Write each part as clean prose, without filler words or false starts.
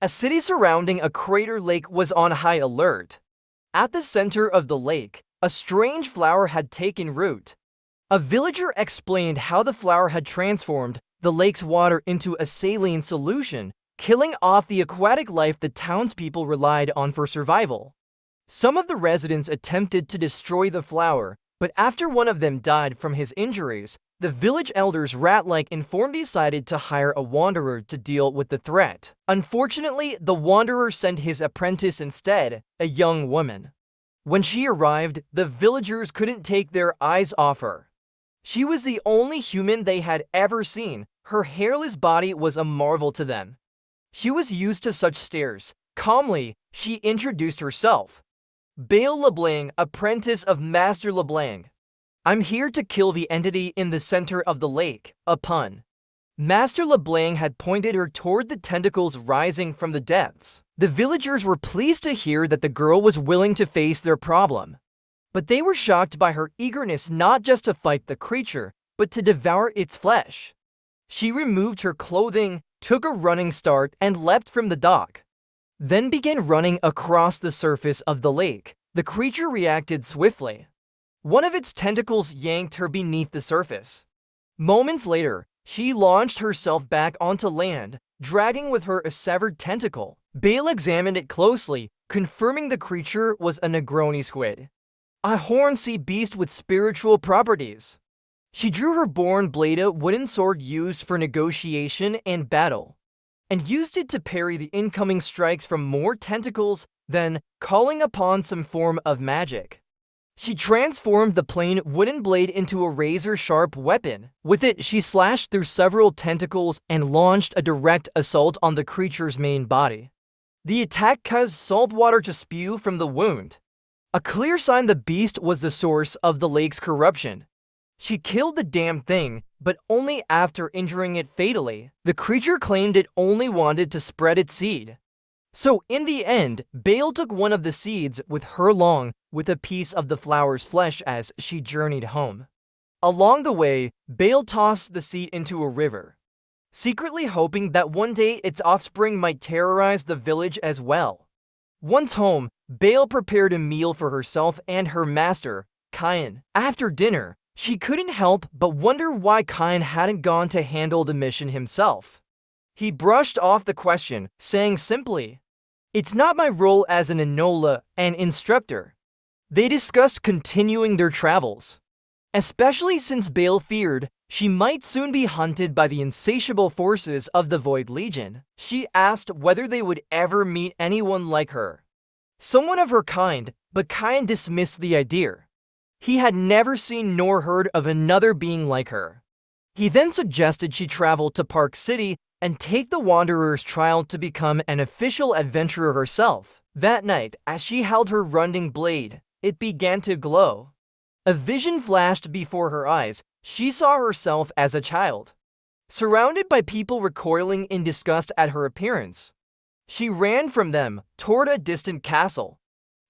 A city surrounding a crater lake was on high alert. At the center of the lake, a strange flower had taken root. A villager explained how the flower had transformed the lake's water into a saline solution, killing off the aquatic life the townspeople relied on for survival. Some of the residents attempted to destroy the flower, but after one of them died from his injuries, the village elders rat-like informed decided to hire a wanderer to deal with the threat. Unfortunately, the wanderer sent his apprentice instead, a young woman. When she arrived, the villagers couldn't take their eyes off her. She was the only human they had ever seen. Her hairless body was a marvel to them. She was used to such stares. Calmly, she introduced herself. Bale LeBlanc, apprentice of Master LeBlanc. I'm here to kill the entity in the center of the lake, a pun. Master LeBlanc had pointed her toward the tentacles rising from the depths. The villagers were pleased to hear that the girl was willing to face their problem. But they were shocked by her eagerness not just to fight the creature, but to devour its flesh. She removed her clothing, took a running start, and leapt from the dock. Then began running across the surface of the lake. The creature reacted swiftly. One of its tentacles yanked her beneath the surface. Moments later, she launched herself back onto land, dragging with her a severed tentacle. Bale examined it closely, confirming the creature was a Negroni squid, a horned sea beast with spiritual properties. She drew her born blade, a wooden sword used for negotiation and battle, and used it to parry the incoming strikes from more tentacles, then, calling upon some form of magic, she transformed the plain wooden blade into a razor-sharp weapon. With it, she slashed through several tentacles and launched a direct assault on the creature's main body. The attack caused salt water to spew from the wound, a clear sign the beast was the source of the lake's corruption. She killed the damn thing, but only after injuring it fatally. The creature claimed it only wanted to spread its seed. So in the end, Bale took one of the seeds with her along with a piece of the flower's flesh as she journeyed home. Along the way, Bale tossed the seed into a river, secretly hoping that one day its offspring might terrorize the village as well. Once home, Bale prepared a meal for herself and her master, Kyan. After dinner, she couldn't help but wonder why Kyan hadn't gone to handle the mission himself. He brushed off the question, saying simply, "It's not my role as an Enola, an instructor." They discussed continuing their travels, especially since Bale feared she might soon be hunted by the insatiable forces of the Void Legion. She asked whether they would ever meet anyone like her, someone of her kind, but Kyan dismissed the idea. He had never seen nor heard of another being like her. He then suggested she travel to Park City and take the Wanderer's trial to become an official adventurer herself. That night, as she held her running blade, it began to glow. A vision flashed before her eyes. She saw herself as a child, surrounded by people recoiling in disgust at her appearance. She ran from them toward a distant castle,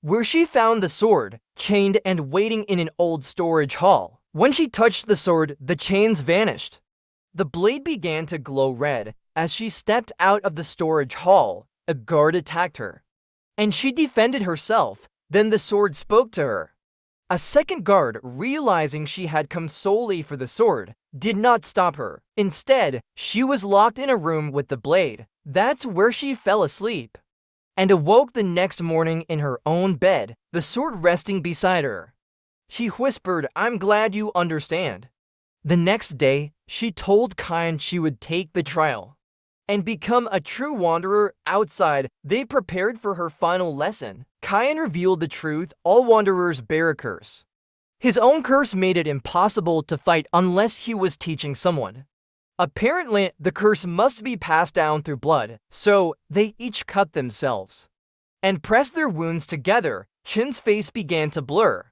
where she found the sword, chained and waiting in an old storage hall. When she touched the sword, the chains vanished. The blade began to glow red. As she stepped out of the storage hall, a guard attacked her, and she defended herself. Then the sword spoke to her. A second guard, realizing she had come solely for the sword, did not stop her. Instead, she was locked in a room with the blade. That's where she fell asleep, and awoke the next morning in her own bed, the sword resting beside her. She whispered, "I'm glad you understand." The next day, she told Kyan she would take the trial and become a true wanderer. Outside, they prepared for her final lesson. Kyan revealed the truth: all wanderers bear a curse. His own curse made it impossible to fight unless he was teaching someone. Apparently, the curse must be passed down through blood, so they each cut themselves and pressed their wounds together. Chin's face began to blur.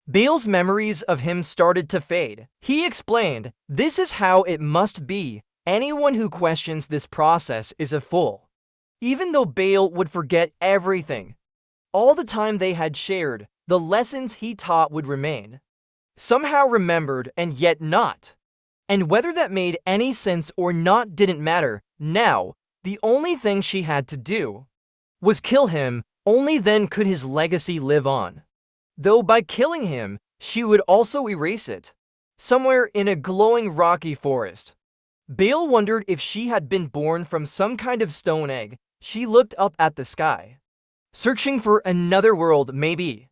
Bale's memories of him started to fade. He explained, "This is how it must be. Anyone who questions this process is a fool." Even though Bale would forget everything, all the time they had shared, the lessons he taught would remain. Somehow remembered and yet not. And whether that made any sense or not didn't matter. Now, The only thing she had to do was kill him, only then could his legacy live on. Though by killing him, she would also erase it. Somewhere in a glowing rocky forest, Bale wondered if she had been born from some kind of stone egg. She looked up at the sky, searching for another world maybe.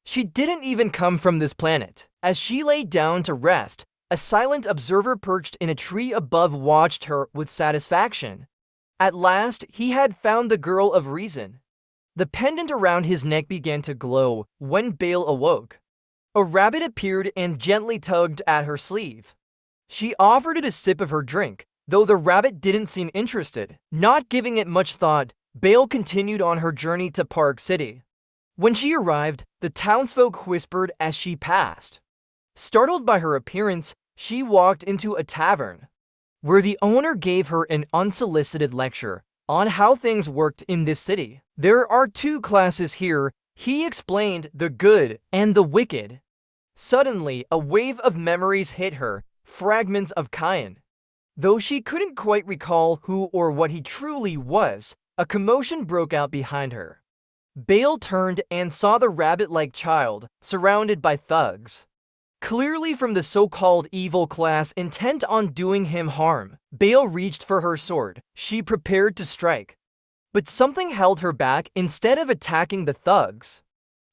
She didn't even come from this planet. As she lay down to rest, a silent observer perched in a tree above watched her with satisfaction. At last, he had found the girl of reason. The pendant around his neck began to glow when Bale awoke. A rabbit appeared and gently tugged at her sleeve. She offered it a sip of her drink, though the rabbit didn't seem interested. Not giving it much thought, Bale continued on her journey to Park City. When she arrived, the townsfolk whispered as she passed. Startled by her appearance, she walked into a tavern, where the owner gave her an unsolicited lecture on how things worked in this city. There are two classes here, he explained, the good and the wicked. Suddenly, a wave of memories hit her, fragments of Cain. Though she couldn't quite recall who or what he truly was, a commotion broke out behind her. Bale turned and saw the rabbit-like child, surrounded by thugs, clearly from the so-called evil class intent on doing him harm. Bale reached for her sword. She prepared to strike, but something held her back. Instead of attacking the thugs,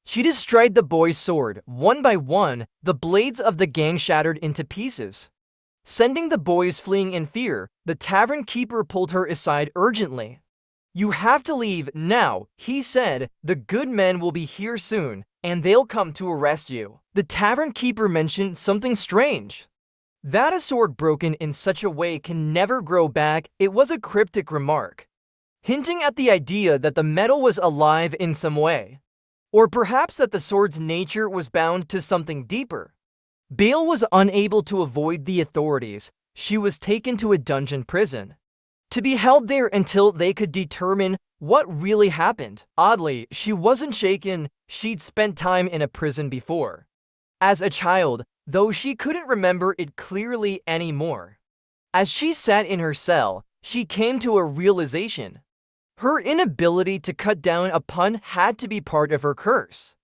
she destroyed the boy's sword. One by one, the blades of the gang shattered into pieces, sending the boys fleeing in fear. The tavern keeper pulled her aside urgently. "You have to leave now," he said. "The good men will be here soon, and they'll come to arrest you." The tavern keeper mentioned something strange, that a sword broken in such a way can never grow back. It was a cryptic remark, hinting at the idea that the metal was alive in some way, or perhaps that the sword's nature was bound to something deeper. Bale was unable to avoid the authorities. She was taken to a dungeon prison, to be held there until they could determine what really happened. Oddly, she wasn't shaken. She'd spent time in a prison before, as a child, though she couldn't remember it clearly anymore. As she sat in her cell, she came to a realization. Her inability to cut down a pun had to be part of her curse.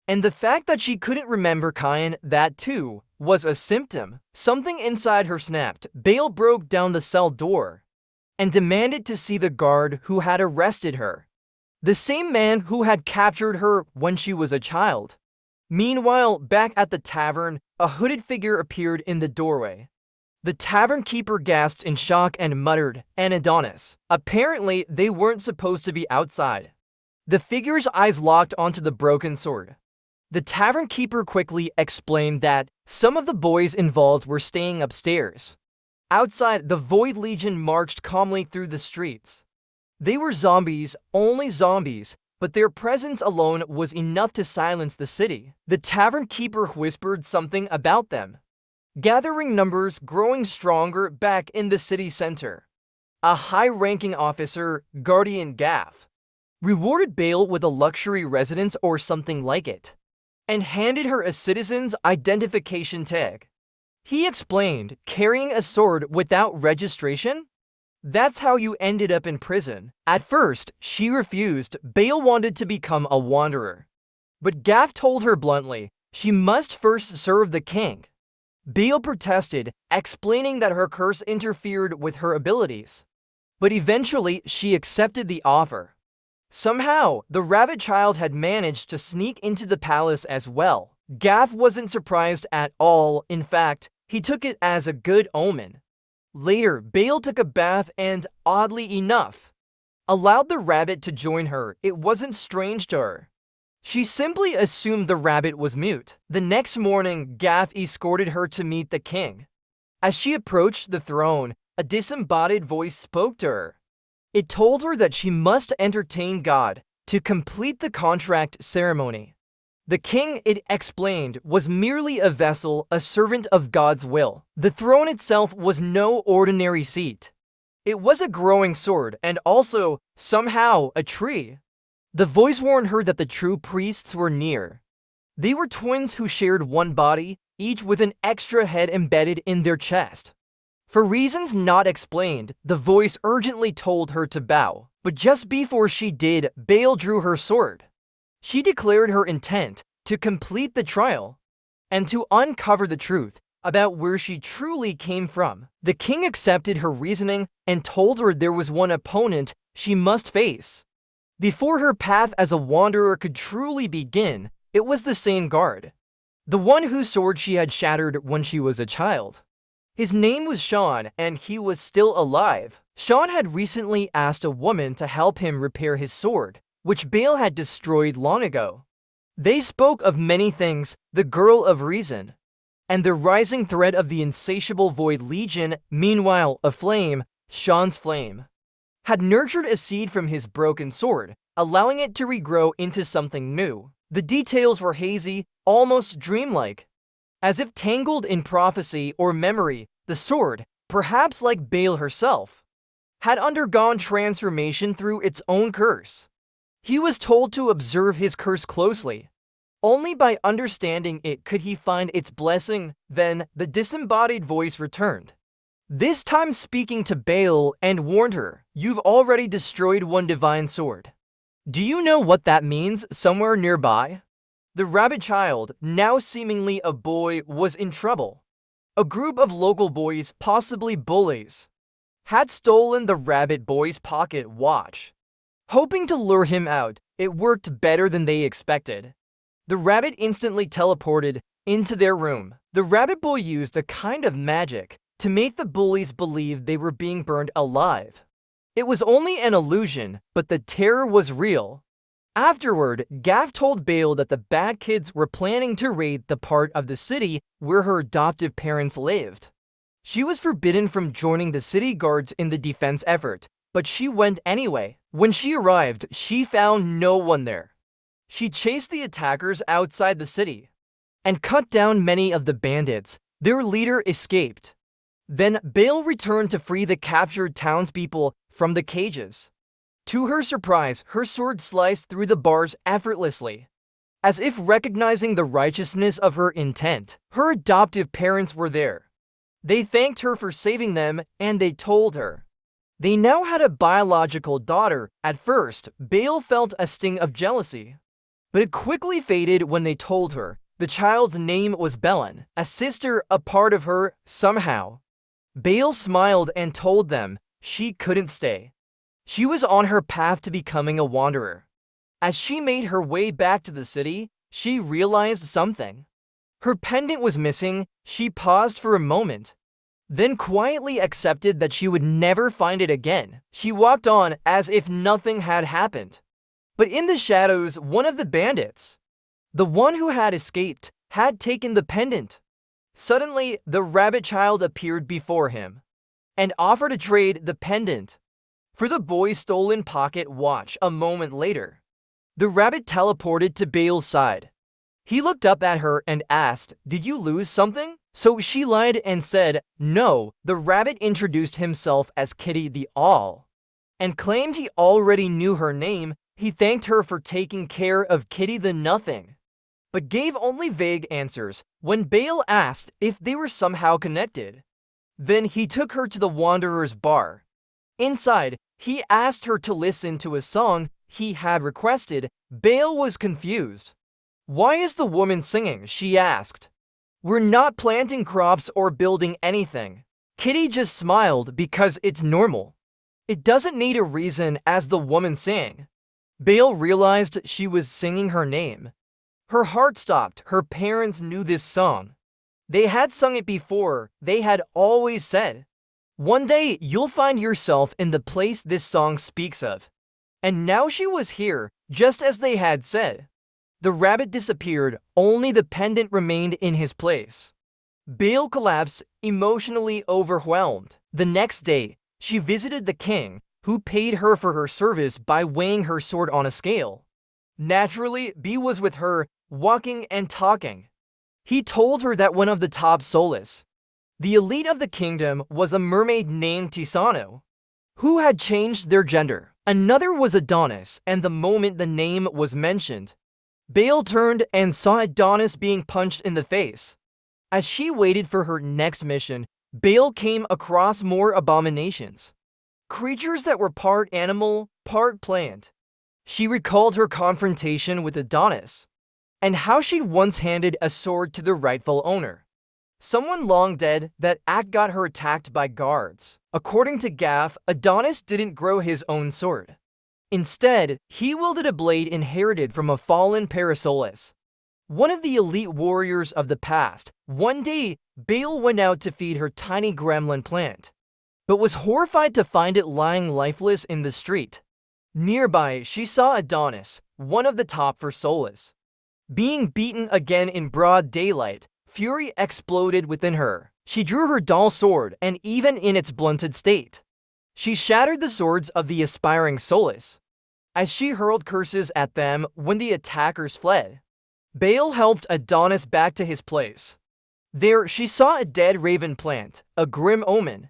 And the fact that she couldn't remember Cain, that too, was a symptom. Something inside her snapped. Bale broke down the cell door and demanded to see the guard who had arrested her, the same man who had captured her when she was a child. Meanwhile, back at the tavern, a hooded figure appeared in the doorway. The tavern keeper gasped in shock and muttered, "An Adonis." Apparently, they weren't supposed to be outside. The figure's eyes locked onto the broken sword. The tavern keeper quickly explained that some of the boys involved were staying upstairs. Outside, the Void Legion marched calmly through the streets. They were zombies, only zombies, but their presence alone was enough to silence the city. The tavern keeper whispered something about them, gathering numbers, growing stronger back in the city center. A high-ranking officer, Guardian Gaff, rewarded Bale with a luxury residence or something like it, and handed her a citizen's identification tag. He explained, "Carrying a sword without registration? That's how you ended up in prison." At first, she refused. Bale wanted to become a wanderer, but Gaff told her bluntly, she must first serve the king. Bale protested, explaining that her curse interfered with her abilities, but eventually she accepted the offer. Somehow, the rabbit child had managed to sneak into the palace as well. Gaff wasn't surprised at all. In fact, he took it as a good omen. Later, Bale took a bath and, oddly enough, allowed the rabbit to join her. It wasn't strange to her. She simply assumed the rabbit was mute. The next morning, Gaff escorted her to meet the king. As she approached the throne, a disembodied voice spoke to her. It told her that she must entertain God to complete the contract ceremony. The king, it explained, was merely a vessel, a servant of God's will. The throne itself was no ordinary seat. It was a growing sword and also, somehow, a tree. The voice warned her that the true priests were near. They were twins who shared one body, each with an extra head embedded in their chest. For reasons not explained, the voice urgently told her to bow, but just before she did, Bael drew her sword. She declared her intent to complete the trial and to uncover the truth about where she truly came from. The king accepted her reasoning and told her there was one opponent she must face. Before her path as a wanderer could truly begin, it was the same guard, the one whose sword she had shattered when she was a child. His name was Sean, and he was still alive. Sean had recently asked a woman to help him repair his sword, which Bael had destroyed long ago. They spoke of many things, the girl of reason, and the rising threat of the insatiable Void Legion. Meanwhile, a flame, Sean's flame, had nurtured a seed from his broken sword, allowing it to regrow into something new. The details were hazy, almost dreamlike. As if tangled in prophecy or memory, the sword, perhaps like Bael herself, had undergone transformation through its own curse. He was told to observe his curse closely. Only by understanding it could he find its blessing. Then, the disembodied voice returned, this time speaking to Bael, and warned her, "You've already destroyed one divine sword. Do you know what that means somewhere nearby?" The rabbit child, now seemingly a boy, was in trouble. A group of local boys, possibly bullies, had stolen the rabbit boy's pocket watch. Hoping to lure him out, it worked better than they expected. The rabbit instantly teleported into their room. The rabbit boy used a kind of magic to make the bullies believe they were being burned alive. It was only an illusion, but the terror was real. Afterward, Gaff told Bael that the bad kids were planning to raid the part of the city where her adoptive parents lived. She was forbidden from joining the city guards in the defense effort, but she went anyway. When she arrived, she found no one there. She chased the attackers outside the city and cut down many of the bandits. Their leader escaped. Then Bael returned to free the captured townspeople from the cages. To her surprise, her sword sliced through the bars effortlessly. As if recognizing the righteousness of her intent, her adoptive parents were there. They thanked her for saving them, and they told her they now had a biological daughter. At first, Bael felt a sting of jealousy, but it quickly faded when they told her the child's name was Belen, a sister, a part of her, somehow. Bael smiled and told them she couldn't stay. She was on her path to becoming a wanderer. As she made her way back to the city, she realized something. Her pendant was missing. She paused for a moment, then quietly accepted that she would never find it again. She walked on as if nothing had happened. But in the shadows, one of the bandits, the one who had escaped, had taken the pendant. Suddenly, the rabbit child appeared before him and offered to trade the pendant for the boy's stolen pocket watch. A moment later, the rabbit teleported to Bael's side. He looked up at her and asked, "Did you lose something?" So she lied and said, "No." The rabbit introduced himself as Kitty the Owl and claimed he already knew her name. He thanked her for taking care of Kitty the Nothing, but gave only vague answers when Bael asked if they were somehow connected. Then he took her to the Wanderer's bar. Inside, he asked her to listen to a song he had requested. Bael was confused. "Why is the woman singing?" she asked. "We're not planting crops or building anything." Kitty just smiled because it's normal. It doesn't need a reason, as the woman sang. Bael realized she was singing her name. Her heart stopped. Her parents knew this song. They had sung it before. They had always said, "One day you'll find yourself in the place this song speaks of." And now she was here, just as they had said. The rabbit disappeared. Only the pendant remained in his place. Bael collapsed, emotionally overwhelmed. The next day, she visited the king, who paid her for her service by weighing her sword on a scale. Naturally, B was with her, walking and talking. He told her that one of the top soloulless, the elite of the kingdom, was a mermaid named Tisano, who had changed their gender. Another was Adonis, and the moment the name was mentioned, Bael turned and saw Adonis being punched in the face. As she waited for her next mission, Bale came across more abominations. Creatures that were part animal, part plant. She recalled her confrontation with Adonis, and how she'd once handed a sword to the rightful owner. Someone long dead that got her attacked by guards. According to Gaff, Adonis didn't grow his own sword. Instead, he wielded a blade inherited from a fallen soloulless, one of the elite warriors of the past. One day, Bale went out to feed her tiny gremlin plant, but was horrified to find it lying lifeless in the street. Nearby, she saw Adonis, one of the top soulless, being beaten again in broad daylight. Fury exploded within her. She drew her dull sword, and even in its blunted state, she shattered the swords of the aspiring soulless, as she hurled curses at them when the attackers fled. Bale helped Adonis back to his place. There, she saw a dead raven plant, a grim omen.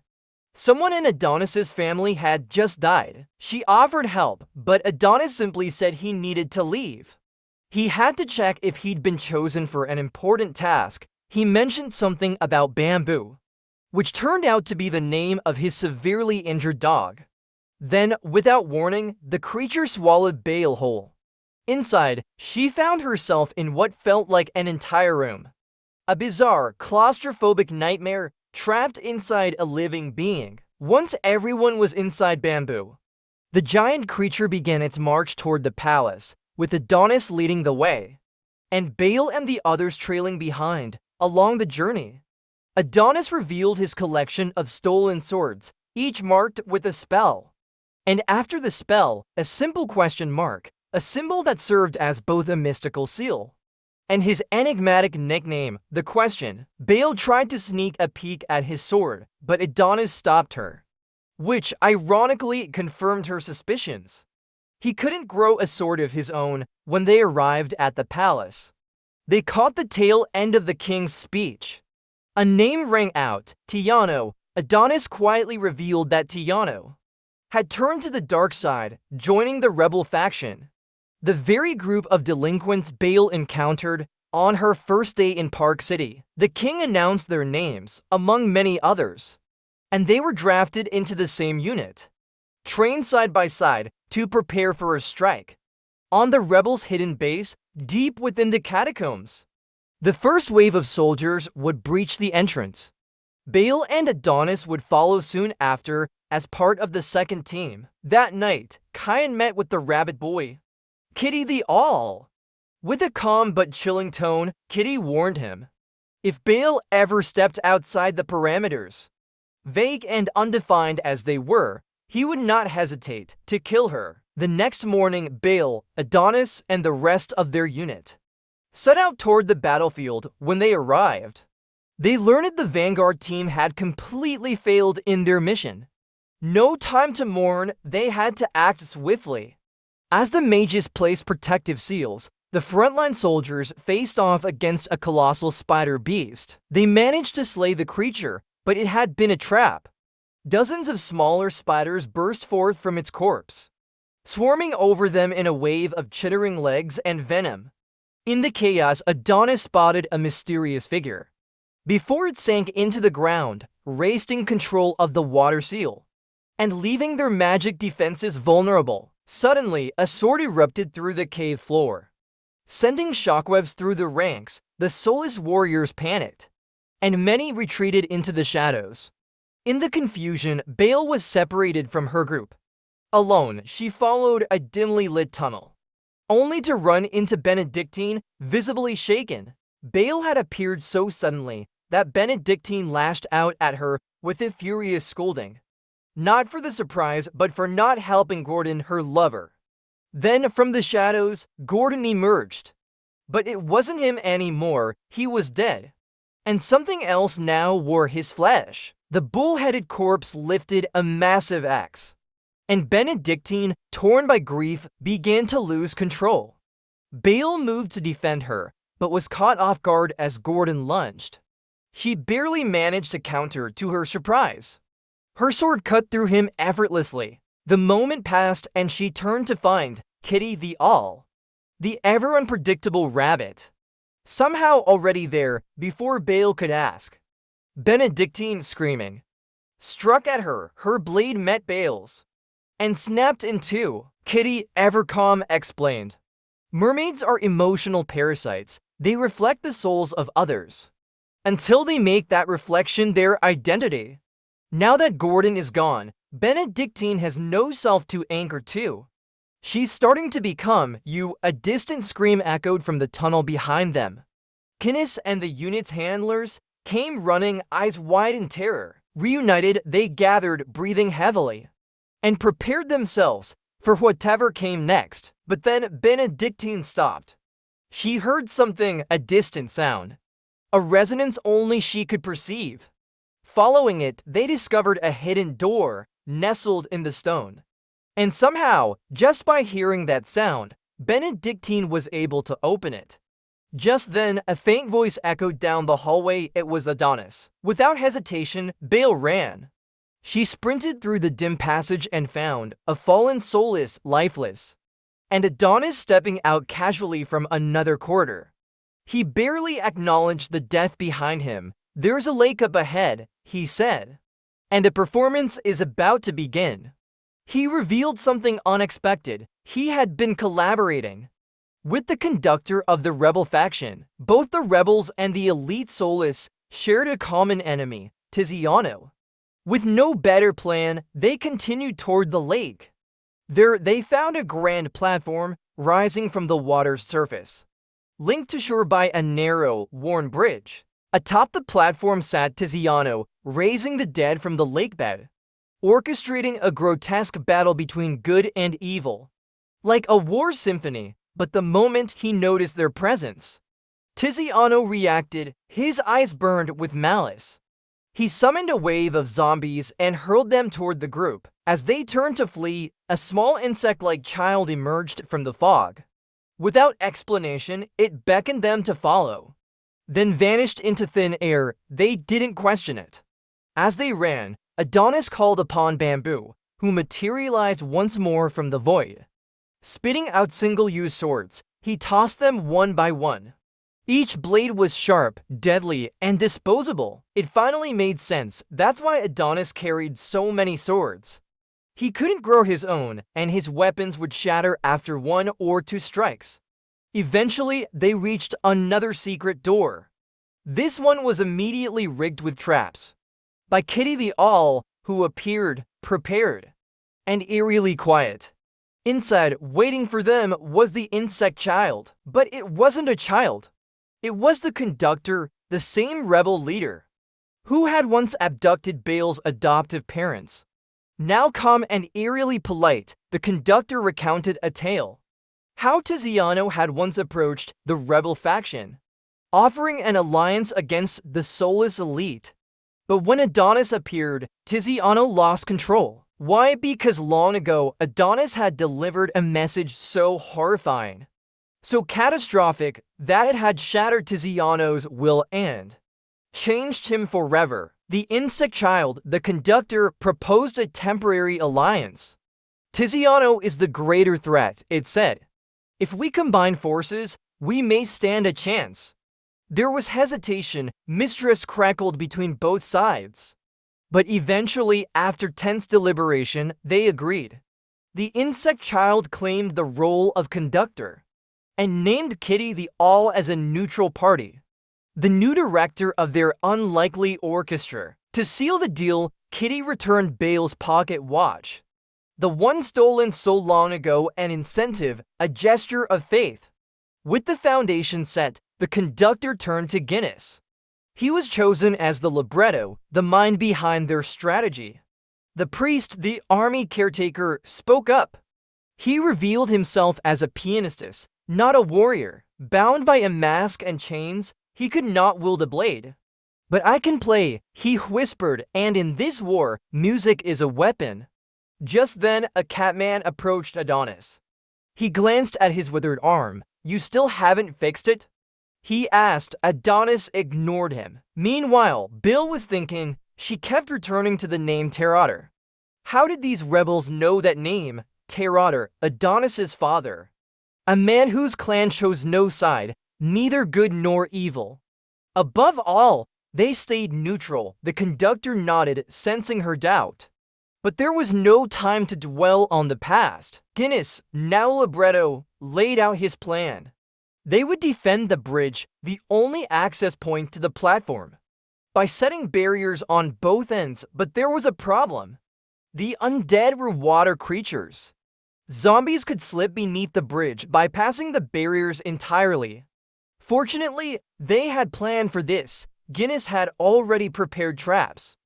Someone in Adonis's family had just died. She offered help, but Adonis simply said he needed to leave. He had to check if he'd been chosen for an important task. He mentioned something about bamboo, which turned out to be the name of his severely injured dog. Then, without warning, the creature swallowed Bale whole. Inside, she found herself in what felt like an entire room. A bizarre, claustrophobic nightmare trapped inside a living being. Once everyone was inside bamboo, the giant creature began its march toward the palace, with Adonis leading the way, and Bale and the others trailing behind along the journey. Adonis revealed his collection of stolen swords, each marked with a spell. And after the spell, a simple question mark, a symbol that served as both a mystical seal and his enigmatic nickname, the question. Bale tried to sneak a peek at his sword, but Adonis stopped her, which ironically confirmed her suspicions. He couldn't grow a sword of his own. When they arrived at the palace, they caught the tail end of the king's speech. A name rang out, Tiano. Adonis quietly revealed that Tiano had turned to the dark side, joining the rebel faction, the very group of delinquents Bale encountered on her first day in Park City. The king announced their names, among many others, and they were drafted into the same unit, trained side by side to prepare for a strike on the rebels' hidden base deep within the catacombs. The first wave of soldiers would breach the entrance. Bale and Adonis would follow soon after as part of the second team. That night, Kyan met with the rabbit boy, Kitty the Owl. With a calm but chilling tone, Kitty warned him, if Bale ever stepped outside the parameters, vague and undefined as they were, he would not hesitate to kill her. The next morning, Bale, Adonis, and the rest of their unit set out toward the battlefield. When they arrived, they learned the Vanguard team had completely failed in their mission. No time to mourn, they had to act swiftly. As the mages placed protective seals, the frontline soldiers faced off against a colossal spider beast. They managed to slay the creature, but it had been a trap. Dozens of smaller spiders burst forth from its corpse, swarming over them in a wave of chittering legs and venom. In the chaos, Adonis spotted a mysterious figure. Before it sank into the ground, wresting control of the water seal, and leaving their magic defenses vulnerable. Suddenly, a sword erupted through the cave floor, sending shockwaves through the ranks. The soulless warriors panicked, and many retreated into the shadows. In the confusion, Bale was separated from her group. Alone, she followed a dimly lit tunnel, only to run into Benedictine, visibly shaken. Bale had appeared so suddenly that Benedictine lashed out at her with a furious scolding, not for the surprise, but for not helping Gordon, her lover. Then, from the shadows, Gordon emerged. But it wasn't him anymore. He was dead, and something else now wore his flesh. The bull-headed corpse lifted a massive axe, and Benedictine, torn by grief, began to lose control. Bale moved to defend her, but was caught off guard as Gordon lunged. She barely managed to counter, to her surprise. Her sword cut through him effortlessly. The moment passed and she turned to find Kitty the Owl, the ever-unpredictable rabbit, somehow already there before Bale could ask. Benedictine screaming. Struck at her, her blade met Bale's and snapped in two. Kitty, ever calm, explained. Mermaids are emotional parasites. They reflect the souls of others until they make that reflection their identity. Now that Gordon is gone, Benedictine has no self to anchor to. She's starting to become you. A distant scream echoed from the tunnel behind them. Kinnis and the unit's handlers came running, eyes wide in terror. Reunited, they gathered, breathing heavily, and prepared themselves for whatever came next. But then Benedictine stopped. She heard something, a distant sound, a resonance only she could perceive. Following it, they discovered a hidden door nestled in the stone. And somehow, just by hearing that sound, Benedictine was able to open it. Just then, a faint voice echoed down the hallway. It was Adonis. Without hesitation, Bale ran. She sprinted through the dim passage and found a fallen soulless, lifeless, and Adonis stepping out casually from another corridor. He barely acknowledged the death behind him. There's a lake up ahead, he said, and a performance is about to begin. He revealed something unexpected. He had been collaborating with the conductor of the rebel faction. Both the rebels and the elite soulless shared a common enemy, Tiziano. With no better plan, they continued toward the lake. There, they found a grand platform rising from the water's surface, linked to shore by a narrow, worn bridge. Atop the platform sat Tiziano, raising the dead from the lakebed, orchestrating a grotesque battle between good and evil, like a war symphony. But the moment he noticed their presence, Tiziano reacted. His eyes burned with malice. He summoned a wave of zombies and hurled them toward the group. As they turned to flee, a small insect-like child emerged from the fog. Without explanation, it beckoned them to follow, then vanished into thin air. They didn't question it. As they ran, Adonis called upon Bamboo, who materialized once more from the void. Spitting out single-use swords, he tossed them one by one. Each blade was sharp, deadly, and disposable. It finally made sense. That's why Adonis carried so many swords. He couldn't grow his own, and his weapons would shatter after one or two strikes. Eventually, they reached another secret door. This one was immediately rigged with traps by Kitty the Owl, who appeared prepared and eerily quiet. Inside, waiting for them, was the insect child. But it wasn't a child. It was the conductor, the same rebel leader, who had once abducted Bale's adoptive parents. Now calm and eerily polite, the conductor recounted a tale. How Tiziano had once approached the rebel faction, offering an alliance against the soulless elite. But when Adonis appeared, Tiziano lost control. Why? Because long ago, Adonis had delivered a message so horrifying, so catastrophic, that it had shattered Tiziano's will and changed him forever. The insect child, the conductor, proposed a temporary alliance. Tiziano is the greater threat, it said. If we combine forces, we may stand a chance. There was hesitation, mistrust crackled between both sides. But eventually, after tense deliberation, they agreed. The insect child claimed the role of conductor and named Kitty the Owl as a neutral party, the new director of their unlikely orchestra. To seal the deal, Kitty returned Bale's pocket watch, the one stolen so long ago, an incentive, a gesture of faith. With the foundation set, the conductor turned to Guinness. He was chosen as the libretto, the mind behind their strategy. The priest, the army caretaker, spoke up. He revealed himself as a pianist, not a warrior. Bound by a mask and chains, he could not wield a blade. But I can play, he whispered, and in this war, music is a weapon. Just then, a catman approached Adonis. He glanced at his withered arm. You still haven't fixed it? He asked. Adonis ignored him. Meanwhile, Bill was thinking. She kept returning to the name Terrator. How did these rebels know that name? Terrator, Adonis's father. A man whose clan chose no side, neither good nor evil. Above all, They stayed neutral. The conductor nodded, sensing her doubt. But there was no time to dwell on the past. Guinness, now libretto, laid out his plan. They would defend the bridge, the only access point to the platform, by setting barriers on both ends, but there was a problem. The undead were water creatures. Zombies could slip beneath the bridge, bypassing the barriers entirely. Fortunately, they had planned for this. Guinness had already prepared traps,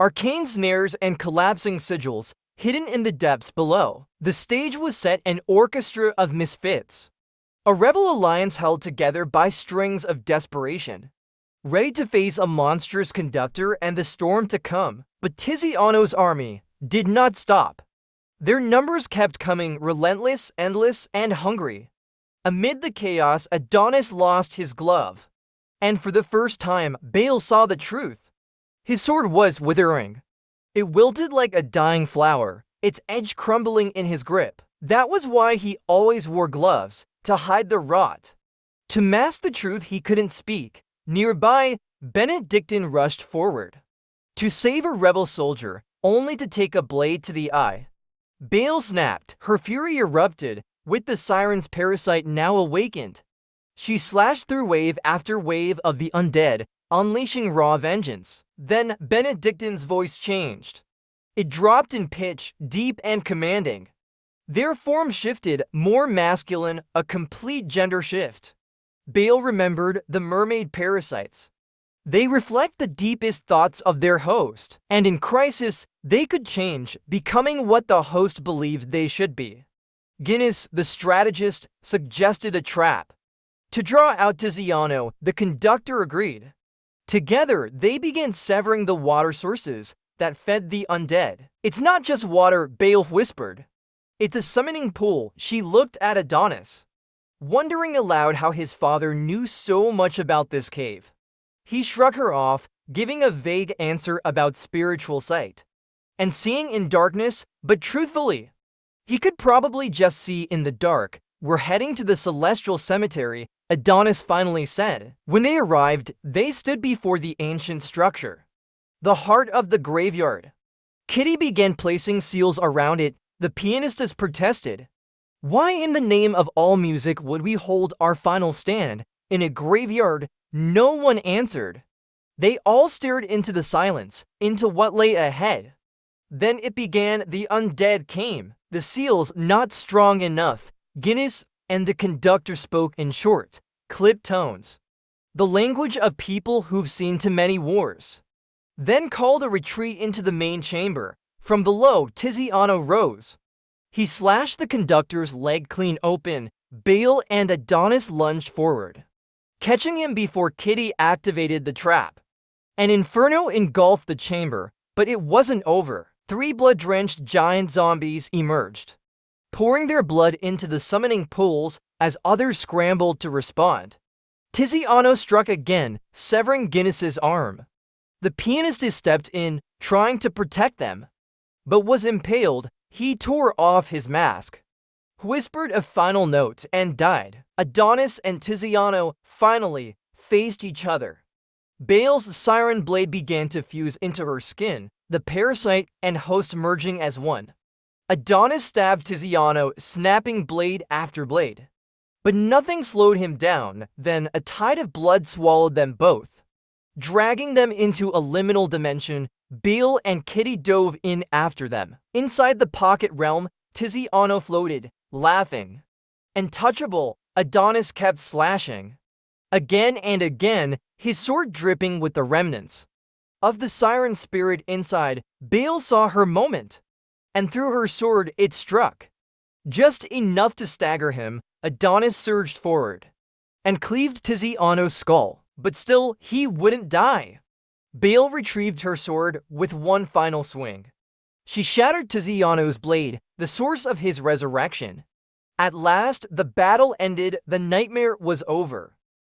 arcane snares and collapsing sigils hidden in the depths below. The stage was set an orchestra of misfits, a rebel alliance held together by strings of desperation, ready to face a monstrous conductor and the storm to come. But Tiziano's army did not stop. Their numbers kept coming, relentless, endless, and hungry. Amid the chaos, Adonis lost his glove. And for the first time, Bale saw the truth. His sword was withering. It wilted like a dying flower, its edge crumbling in his grip. That was why he always wore gloves, to hide the rot. To mask the truth he couldn't speak. Nearby, Benedictine rushed forward to save a rebel soldier, only to take a blade to the eye. Bale snapped. Her fury erupted, with the siren's parasite now awakened. She slashed through wave after wave of the undead, unleashing raw vengeance. Then Benedictine's voice changed. It dropped in pitch, deep and commanding. Their form shifted, more masculine, a complete gender shift. Bale remembered the mermaid parasites. They reflect the deepest thoughts of their host, and in crisis, they could change, becoming what the host believed they should be. Guinness, the strategist, suggested a trap. To draw out Tiziano, the conductor agreed. Together, they began severing the water sources that fed the undead. It's not just water, Bale whispered. It's a summoning pool. She looked at Adonis, wondering aloud how his father knew so much about this cave. He shrugged her off, giving a vague answer about spiritual sight and seeing in darkness, but truthfully, he could probably just see in the dark. We're heading to the celestial cemetery, Adonis finally said. When they arrived, they stood before the ancient structure, the heart of the graveyard. Kitty began placing seals around it. The pianistess protested. Why in the name of all music would we hold our final stand in a graveyard? No one answered. They all stared into the silence, into what lay ahead. Then it began. The undead came. The seals not strong enough. Guinness and the conductor spoke in short, clipped tones, the language of people who've seen too many wars. Then called a retreat into the main chamber. From below, Tiziano rose. He slashed the conductor's leg clean open. Bale and Adonis lunged forward, catching him before Kitty activated the trap. An inferno engulfed the chamber, but it wasn't over. 3 blood-drenched giant zombies emerged, pouring their blood into the summoning pools as others scrambled to respond. Tiziano struck again, severing Guinness's arm. The pianist stepped in, trying to protect them, but was impaled. He tore off his mask, whispered a final note, and died. Adonis and Tiziano finally faced each other. Bale's siren blade began to fuse into her skin, the parasite and host merging as one. Adonis stabbed Tiziano, snapping blade after blade. But nothing slowed him down. Then a tide of blood swallowed them both, dragging them into a liminal dimension. Bale and Kitty dove in after them. Inside the pocket realm, Tiziano floated, laughing. Untouchable, Adonis kept slashing. Again and again, his sword dripping with the remnants of the siren spirit inside. Bale saw her moment, and through her sword it struck. Just enough to stagger him, Adonis surged forward and cleaved Tiziano's skull, but still he wouldn't die. Bale retrieved her sword with one final swing. She shattered Tiziano's blade, the source of his resurrection. At last, the battle ended. The nightmare was over.